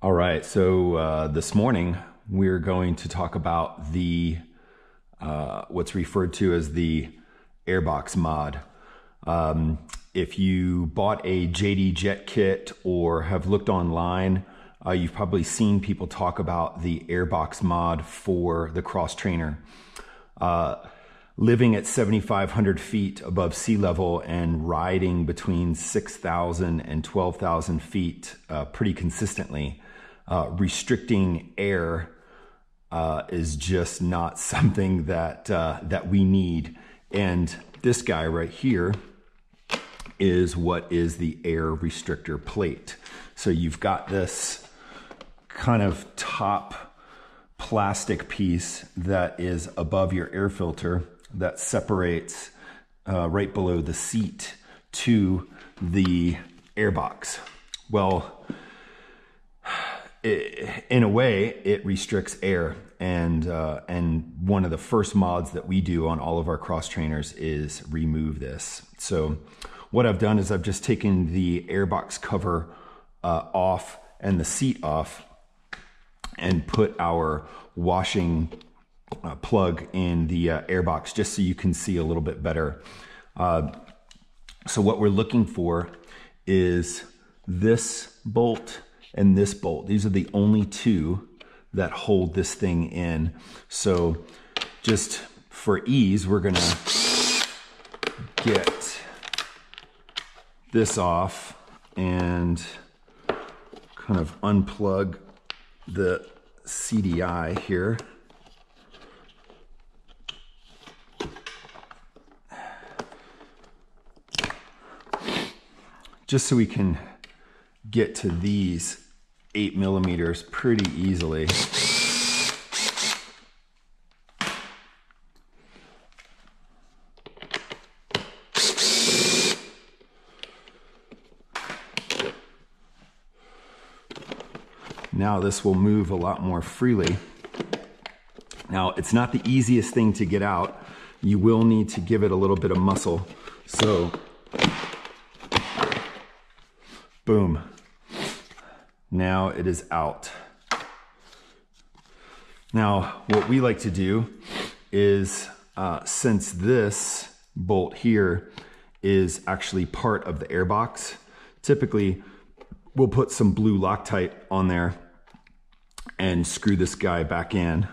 All right, so this morning we're going to talk about the what's referred to as the Airbox mod. If you bought a JD Jet kit or have looked online, you've probably seen people talk about the Airbox mod for the XTrainer. Living at 7,500 feet above sea level and riding between 6,000 and 12,000 feet pretty consistently, restricting air is just not something that we need. And this guy right here is what is the air restrictor plate. So you've got this kind of top plastic piece that is above your air filter that separates right below the seat to the airbox. Well, in a way, it restricts air, and one of the first mods that we do on all of our XTrainers is remove this. So what I've done is I've just taken the airbox cover off and the seat off and put our washing plug in the airbox just so you can see a little bit better. So what we're looking for is this bolt and this bolt. These are the only two that hold this thing in. So just for ease, we're gonna get this off and kind of unplug the CDI here. Just so we can get to these 8 millimeters pretty easily. Now this will move a lot more freely. Now it's not the easiest thing to get out. You will need to give it a little bit of muscle. So boom, now it is out. Now what we like to do is, since this bolt here is actually part of the airbox, typically we'll put some blue Loctite on there and screw this guy back in.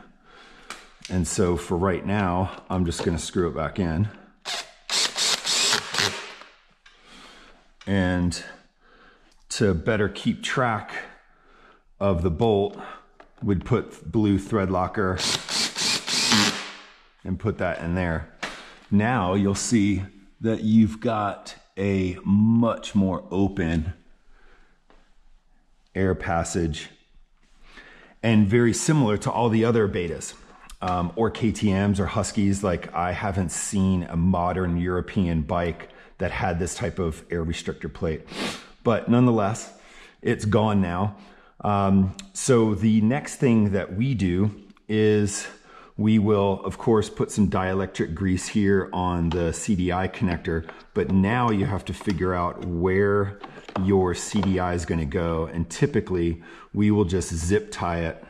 And so for right now, I'm just gonna screw it back in. And to better keep track of the bolt, we'd put blue thread locker and put that in there. Now you'll see that you've got a much more open air passage and very similar to all the other betas or KTMs or Huskies. Like, I haven't seen a modern European bike that had this type of air restrictor plate. But nonetheless, it's gone now. So the next thing that we do is we will, of course, put some dielectric grease here on the CDI connector. But now you have to figure out where your CDI is going to go. And typically, we will just zip tie it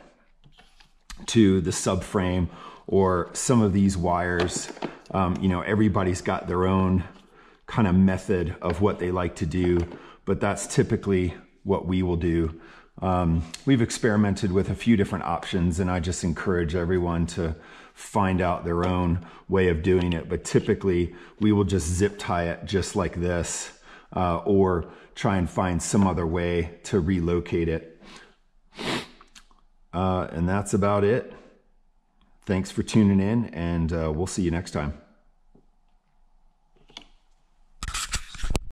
to the subframe or some of these wires. You know, everybody's got their own kind of method of what they like to do, but that's typically what we will do. We've experimented with a few different options, and I just encourage everyone to find out their own way of doing it. But typically we will just zip tie it just like this, or try and find some other way to relocate it. And that's about it. Thanks for tuning in, and we'll see you next time.